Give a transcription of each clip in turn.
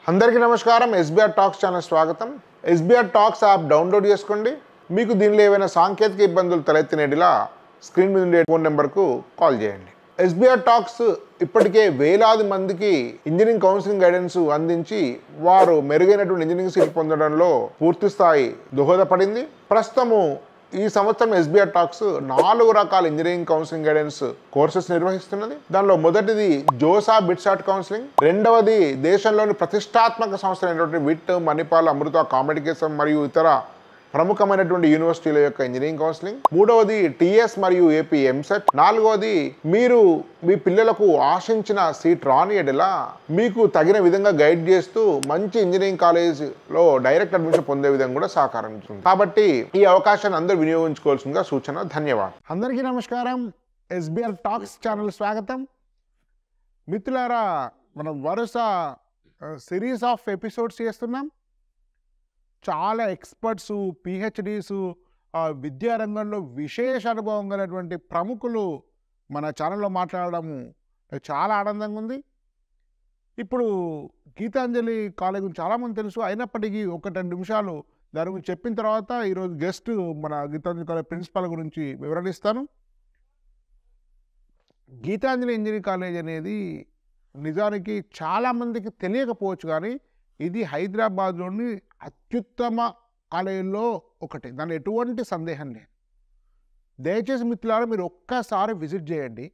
అందరికీ నమస్కారం. SBR talks channel స్వాగతం. ఎస్బీఆర్ టాక్స్ యాప్ డౌన్లోడ్ చేసుకోండి. మీకు దీనిలో ఏమైనా సాంకేతిక ఇబ్బందులు తలెత్తినట్లా స్క్రీన్ మీద ఉండే ఫోన్ నెంబర్కు కాల్ చేయండి. ఎస్బీఆర్ టాక్స్ ఇప్పటికే వేలాది మందికి ఇంజనీరింగ్ కౌన్సిలింగ్ గైడెన్స్ అందించి వారు మెరుగైనటువంటి ఇంజనీరింగ్ సీట్ పొందడంలో పూర్తి స్థాయి దోహదపడింది. ప్రస్తుతము ఈ సంవత్సరం ఎస్బీఆర్ టాక్స్ 4 రకాల ఇంజనీరింగ్ కౌన్సిలింగ్ గైడెన్స్ కోర్సెస్ నిర్వహిస్తున్నది. దానిలో మొదటిది జోసా బిట్సాట్ కౌన్సిలింగ్, రెండవది దేశంలోని ప్రతిష్టాత్మక సంస్థలైనటువంటి విట్, మణిపాల్, అమృత, కామెడికేషన్ మరియు ఇతర ప్రముఖమైనటువంటి యూనివర్సిటీల యొక్క ఇంజనీరింగ్ కౌన్సిలింగ్, మూడవది టిఎస్ మరియు ఏపీ ఎంసెట్, నాలుగవది మీరు మీ పిల్లలకు ఆశించిన సీట్ రాని ఎడలా మీకు తగిన విధంగా గైడ్ చేస్తూ మంచి ఇంజనీరింగ్ కాలేజ్లో డైరెక్ట్ అడ్మిషన్ పొందే విధంగా కూడా సహకరించుతుంది. కాబట్టి ఈ అవకాశాన్ని అందరూ వినియోగించుకోవాల్సిందిగా సూచన. ధన్యవాదాలు. అందరికీ నమస్కారం. ఎస్బీఆర్ టాక్స్ ఛానల్ స్వాగతం. మిత్రులారా, మనం వరుస సిరీస్ ఆఫ్ ఎపిసోడ్స్ చేస్తున్నాం. చాలా ఎక్స్పర్ట్స్, పిహెచ్డీస్, విద్యారంగంలో విశేష అనుభవం కలిగినటువంటి ప్రముఖులు మన ఛానల్లో మాట్లాడడము చాలా ఆనందంగా ఉంది. ఇప్పుడు గీతాంజలి కాలేజ్ గురించి చాలామంది తెలుసు, అయినప్పటికీ 1-2 నిమిషాలు దాని గురించి చెప్పిన తర్వాత ఈరోజు గెస్ట్ మన గీతాంజలి కాలేజ్ ప్రిన్సిపాల్ గురించి వివరణిస్తాను. గీతాంజలి ఇంజనీరింగ్ కాలేజ్ అనేది నిజానికి చాలామందికి తెలియకపోవచ్చు, కానీ ఇది హైదరాబాద్లోని అత్యుత్తమ కాలేజీల్లో ఒకటి, దాని ఎటువంటి సందేహం లేదు. దయచేసి మిత్రులారా, మీరు ఒక్కసారి విజిట్ చేయండి.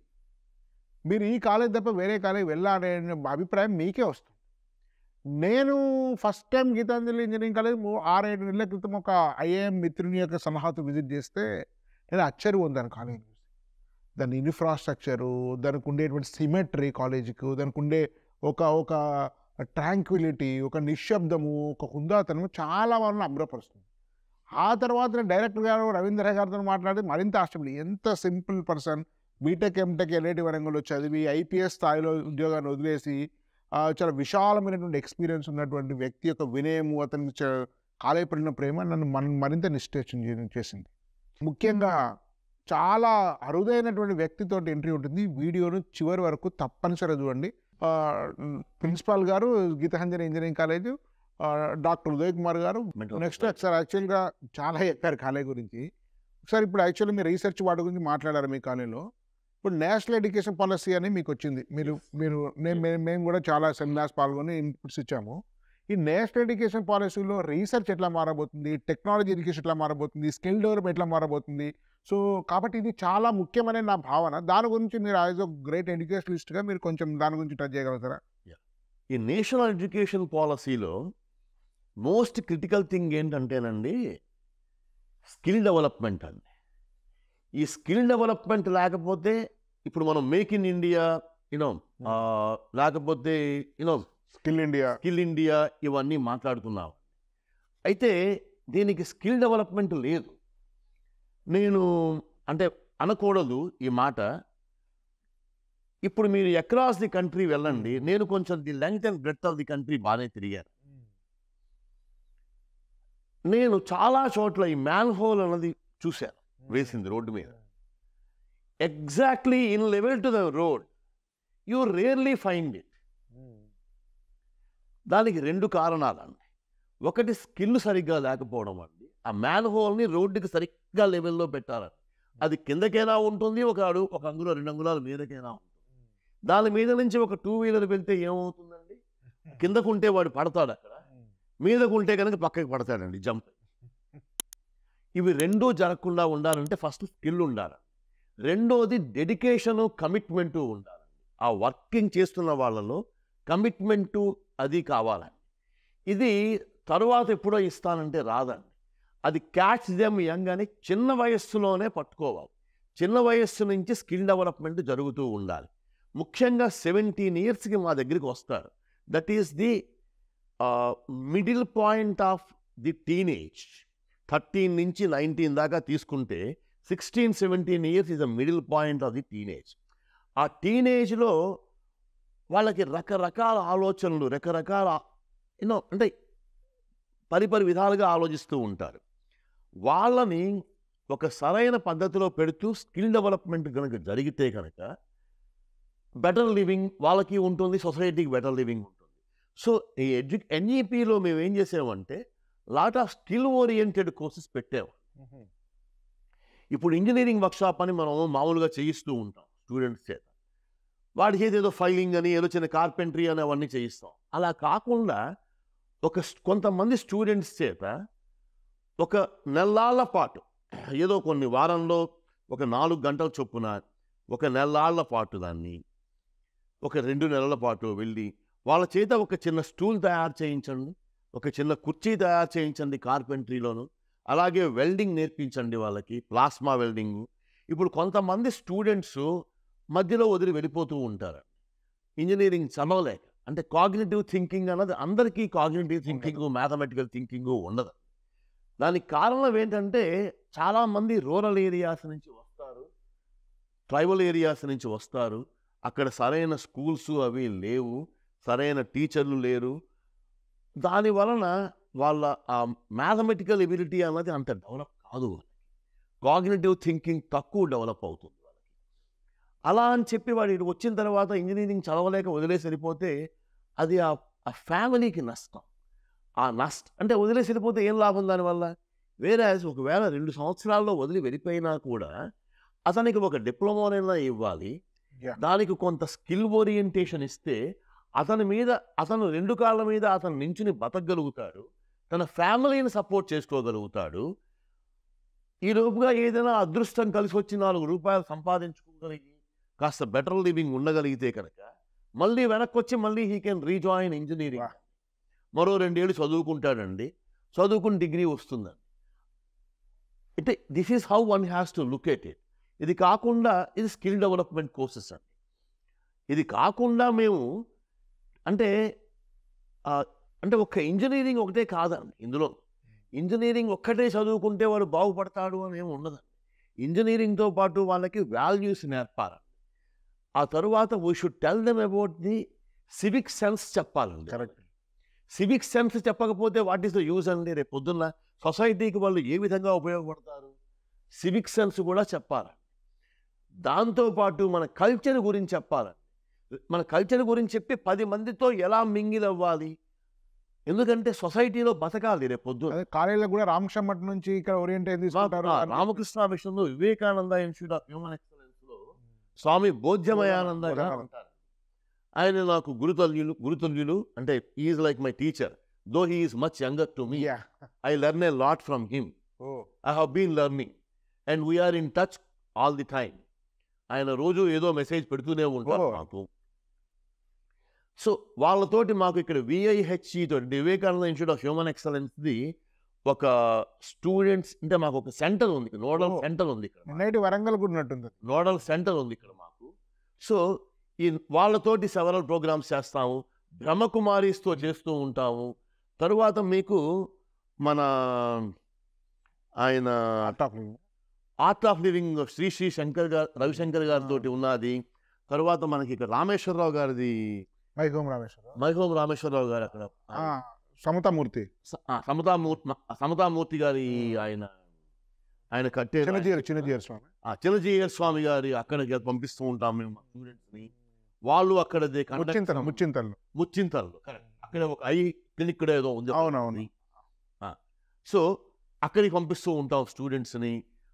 మీరు ఈ కాలేజ్ తప్ప వేరే కాలేజ్ వెళ్ళాలనే అభిప్రాయం మీకే వస్తుంది. నేను first time Geetanjali engineering college 6-7 నెలల క్రితం ఒక ఐఏఎం మిత్రుని యొక్క సలహాతో విజిట్ చేస్తే నేను ఆశ్చర్యం పొందాను. కాలేజ్ దాని ఇన్ఫ్రాస్ట్రక్చరు, దానికి ఉండేటువంటి సిమెట్రీ, కాలేజీకు దానికి ఉండే ఒక ట్రాంక్విలిటీ, ఒక నిశ్శబ్దము, ఒక హుందాతనము చాలా వాళ్ళని అభ్రపరుస్తుంది. ఆ తర్వాత నేను డైరెక్టర్ గారు రవీంద్ర గారితో మాట్లాడి మరింత ఆశ్చర్యం. ఎంత simple person, BTech MTech LIT వరంగల్లో చదివి ఐపీఎస్ స్థాయిలో ఉద్యోగాన్ని వదిలేసి చాలా విశాలమైనటువంటి ఎక్స్పీరియన్స్ ఉన్నటువంటి వ్యక్తి యొక్క వినయము, అతనికి కాలేజీ పడిన ప్రేమ నన్ను మరింత నిశ్చయం చేసింది. ముఖ్యంగా చాలా అరుదైనటువంటి వ్యక్తితో ఎంట్రీ ఉంటుంది. వీడియోను చివరి వరకు తప్పనిసరిగా చూడండి. ప్రిన్సిపాల్ గారు Geetanjali engineering college doctor Uday Kumar గారు. నెక్స్ట్ ఒకసారి యాక్చువల్గా చాలా చెప్పారు కాలేజ్ గురించి. ఒకసారి ఇప్పుడు యాక్చువల్లీ మీరు రీసెర్చ్ వాటి గురించి మాట్లాడారు మీ కాలేజీలో. ఇప్పుడు నేషనల్ ఎడ్యుకేషన్ పాలసీ అని మీకు వచ్చింది. మేము కూడా చాలా సెమినార్స్ పాల్గొని ఇన్పుట్స్ ఇచ్చాము. ఈ నేషనల్ ఎడ్యుకేషన్ పాలసీలో రీసెర్చ్ ఎట్లా మారబోతుంది, టెక్నాలజీ ఎడ్యుకేషన్ ఎట్లా మారబోతుంది, స్కిల్ డెవలప్మెంట్ ఎట్లా మారబోతుంది. సో కాబట్టి ఇది చాలా ముఖ్యమైన నా భావన. దాని గురించి మీరు యాజ్ అ గ్రేట్ ఎడ్యుకేషనలిస్ట్గా మీరు కొంచెం దాని గురించి టచ్ చేయగలుగుతారా? ఈ నేషనల్ ఎడ్యుకేషన్ పాలసీలో మోస్ట్ క్రిటికల్ థింగ్ ఏంటంటేనండి స్కిల్ డెవలప్మెంట్ అండి. ఈ స్కిల్ డెవలప్మెంట్ లేకపోతే ఇప్పుడు మనం మేక్ ఇన్ ఇండియా లేకపోతే స్కిల్ ఇండియా ఇవన్నీ మాట్లాడుతున్నాం. అయితే దీనికి స్కిల్ డెవలప్మెంట్ లేదు. నేను అంటే అనకూడదు ఈ మాట. ఇప్పుడు మీరు అక్రాస్ ది కంట్రీ వెళ్ళండి. నేను కొంచెం the length and breadth of the country బాగానే తిరిగాను. నేను చాలా చోట్ల ఈ మ్యాన్ హోల్ అన్నది చూశాను, వేసింది రోడ్డు మీద. Exactly in level to the road you rarely find it. దానికి 2 కారణాలండి. ఒకటి స్కిల్ సరిగ్గా లేకపోవడం అండి. ఆ మ్యాన్ హోల్ని రోడ్డుకి సరిగ్గా లెవెల్లో పెట్టాలని. అది కిందకైనా ఉంటుంది, ఒక అంగుళం 2 అంగుళాలు మీదకైనా ఉంటుంది. దాని మీద నుంచి ఒక 2 వీలర్ వెళ్తే ఏమవుతుందండి? కిందకుంటే వాడు పడతాడు, అక్కడ మీదకుంటే కనుక పక్కకి పడతాడండి, జంప్. ఇవి 2 జరగకుండా ఉండాలంటే ఫస్ట్ స్కిల్ ఉండాలి. రెండోది డెడికేషను, కమిట్మెంటు ఉండాలండి. ఆ వర్కింగ్ చేస్తున్న వాళ్ళలో కమిట్మెంటు అది కావాలండి. ఇది తరువాత ఎప్పుడో ఇస్తానంటే రాదండి. అది క్యాచ్ దెమ్ యంగ్ అని చిన్న వయస్సులోనే పట్టుకోవాలి. చిన్న వయస్సు నుంచి స్కిల్ డెవలప్మెంట్ జరుగుతూ ఉండాలి. ముఖ్యంగా 17 ఇయర్స్కి మా దగ్గరికి వస్తారు. That is the middle point of the teenage. 13 నుంచి 19 దాకా తీసుకుంటే 16-17 years is the middle point of the teenage. ఆ టీనేజ్లో వాళ్ళకి రకరకాల ఆలోచనలు, రకరకాల అంటే పరిపరి విధాలుగా ఆలోచిస్తూ ఉంటారు. వాళ్ళని ఒక సరైన పద్ధతిలో పెడుతూ స్కిల్ డెవలప్మెంట్ కనుక జరిగితే కనుక బెటర్ లివింగ్ వాళ్ళకి ఉంటుంది, సొసైటీకి బెటర్ లివింగ్ ఉంటుంది. సో ఈ ఎన్ఈపిలో మేము ఏం చేసామంటే lot of skill oriented courses పెట్టాము. ఇప్పుడు ఇంజనీరింగ్ వర్క్షాప్ అని మనం మామూలుగా చేయిస్తూ ఉంటాం స్టూడెంట్స్ చేత. వాడి చేతి ఏదో ఫైలింగ్ అని ఏదో చిన్న కార్పెంటరీ అని అవన్నీ చేయిస్తాం. అలా కాకుండా కొంతమంది స్టూడెంట్స్ చేత ఒక నెలల పాటు ఏదో కొన్ని వారంలో ఒక 4 గంటల చొప్పున ఒక నెలల పాటు దాన్ని ఒక 2 నెలల పాటు వెళ్ళి వాళ్ళ చేత ఒక చిన్న స్టూల్ తయారు చేయించండి, ఒక చిన్న కుర్చీ తయారు చేయించండి కార్పెంటరీలోను. అలాగే వెల్డింగ్ నేర్పించండి వాళ్ళకి, ప్లాస్మా వెల్డింగు. ఇప్పుడు కొంతమంది స్టూడెంట్స్ మధ్యలో వదిలి వెళ్ళిపోతూ ఉంటారు ఇంజనీరింగ్ చదవలేక. అంటే కాగ్నిటివ్ థింకింగ్ అన్నది అందరికీ కాగ్నిటివ్ థింకింగ్, మ్యాథమెటికల్ థింకింగ్ ఉండదు. దానికి కారణం ఏంటంటే చాలామంది రూరల్ ఏరియాస్ నుంచి వస్తారు, ట్రైబల్ ఏరియాస్ నుంచి వస్తారు. అక్కడ సరైన స్కూల్స్ అవి లేవు, సరైన టీచర్లు లేరు. దాని వలన వాళ్ళ మ్యాథమెటికల్ ఎబిలిటీ అన్నది అంత డెవలప్ కాదు. కాగ్నిటివ్ థింకింగ్ తక్కువ డెవలప్ అవుతుంది వాళ్ళకి. అలా అని చెప్పి వాడు వచ్చిన తర్వాత ఇంజనీరింగ్ చదవలేక వదిలేసి వెళ్ళిపోతే అది ఆ ఫ్యామిలీకి నష్టం. అంటే వదిలేసి వెళ్ళిపోతే ఏం లాభం దానివల్ల? వేరే ఒకవేళ 2 సంవత్సరాల్లో వదిలి వెళ్ళిపోయినా కూడా అతనికి ఒక డిప్లొమానైనా ఇవ్వాలి, దానికి కొంత స్కిల్ ఓరియంటేషన్ ఇస్తే అతను 2 కాళ్ళ మీద అతను నించుని బతకగలుగుతాడు, తన ఫ్యామిలీని సపోర్ట్ చేసుకోగలుగుతాడు. ఈ లోపుగా ఏదైనా అదృష్టం కలిసి వచ్చి 4 రూపాయలు సంపాదించుకోగలిగి కాస్త బెటర్ లివింగ్ ఉండగలిగితే కనుక మళ్ళీ వెనక్కి వచ్చి మళ్ళీ హీ కెన్ రీజాయిన్ ఇంజనీరింగ్. మరో 2 ఏళ్ళు చదువుకుంటాడండి, చదువుకుని డిగ్రీ వస్తుందండి. అంటే this is how one has to look at it. ఇది కాకుండా ఇది స్కిల్ డెవలప్మెంట్ కోర్సెస్ అండి. ఇది కాకుండా మేము అంటే ఒక్క ఇంజనీరింగ్ ఒకటే కాదండి. ఇందులో ఇంజనీరింగ్ ఒక్కటే చదువుకుంటే వాడు బాగుపడతాడు అని ఏమి ఉండదండి. ఇంజనీరింగ్తో పాటు వాళ్ళకి వాల్యూస్ నేర్పాలి. ఆ తరువాత we should tell them about the civic sense చెప్పాలండి. కరెక్ట్. సివిక్ సెన్స్ చెప్పకపోతే వాట్ ఈస్ ద యూజ్ అండి? రేపు పొద్దున్న సొసైటీకి వాళ్ళు ఏ విధంగా ఉపయోగపడతారు? సివిక్ సెన్స్ కూడా చెప్పాలి. దాంతోపాటు మన కల్చర్ గురించి చెప్పాలి. మన కల్చర్ గురించి చెప్పి 10 మందితో ఎలా మింగిల్ అవ్వాలి, ఎందుకంటే సొసైటీలో బతకాలి రేపు పొద్దున్న. కాలేజీలో కూడా రామకృష్ణ మఠ్ నుంచి ఇక్కడ ఓరియంటేషన్ తీసుకుంటారు. రామకృష్ణ మిషన్లో వివేకానంద ఇన్స్టిట్యూట్ ఆఫ్ హ్యూమన్ ఎక్సలెన్స్లో స్వామి బోధ్యమయానంద గారు ఉంటారు. ఆయన నాకు గురుతుల్యులు. అంటే is like my teacher, though he is much younger to me. I learn a lot from him. I have been learning and we are in touch all the time. ఆయన రోజు ఏదో మెసేజ్ పెడుతూనే ఉంటారు మాకు. సో వాళ్ళతోటి మాకు ఇక్కడ VIHE తోటి వివేకానంద ఇన్స్టిట్యూట్ ఆఫ్ హ్యూమన్ ఎక్సలెన్స్ది ఒక స్టూడెంట్స్ అంటే మాకు ఒక సెంటర్ ఉంది, నోడల్ సెంటర్ ఉంది ఇక్కడ. వరంగల్ కూడా ఉన్నట్టుంది, నోడల్ సెంటర్ ఉంది ఇక్కడ మాకు. సో ఈ వాళ్ళతోటి సెవరల్ ప్రోగ్రామ్స్ చేస్తాము, బ్రహ్మకుమారీస్తో చేస్తూ ఉంటాము. తరువాత మీకు మన ఆయన art of living Shri Shankar గారు, రవిశంకర్ గారితో ఉన్నది. తర్వాత మనకి ఇక్కడ రామేశ్వరరావు గారిది, మైహోం రామేశ్వరరావు గారు అక్కడ సమతామూర్తి గారి ఆయన కట్టే చిన్నజీయర్ స్వామి గారి అక్కడికి పంపిస్తూ ఉంటాం మేము స్టూడెంట్స్ని. వాళ్ళు అక్కడ ముచ్చింతలు అక్కడ ఒక ఐ క్లినిక్ కూడా ఏదో ఉంది. అవునవును. సో అక్కడికి పంపిస్తూ ఉంటాం స్టూడెంట్స్ని.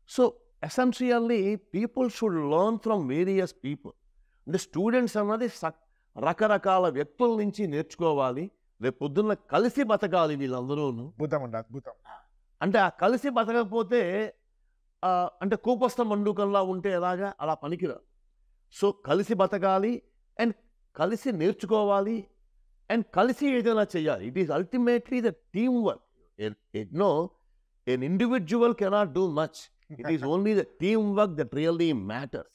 So essentially people should learn from various people. అంటే స్టూడెంట్స్ అన్నది రకరకాల వ్యక్తుల నుంచి నేర్చుకోవాలి. రేపు పొద్దున్న కలిసి బతకాలి వీళ్ళందరూ. అంటే ఆ కలిసి బతకపోతే అంటే కూపస్థ మండుకంలా ఉంటే ఎలాగా అలా పనికిరాదు. సో కలిసి బతకాలి అండ్ కలిసి నేర్చుకోవాలి అండ్ కలిసి ఏదైనా చేయాలి. It is ultimately the team work. An individual cannot do much. It is only the teamwork that really matters.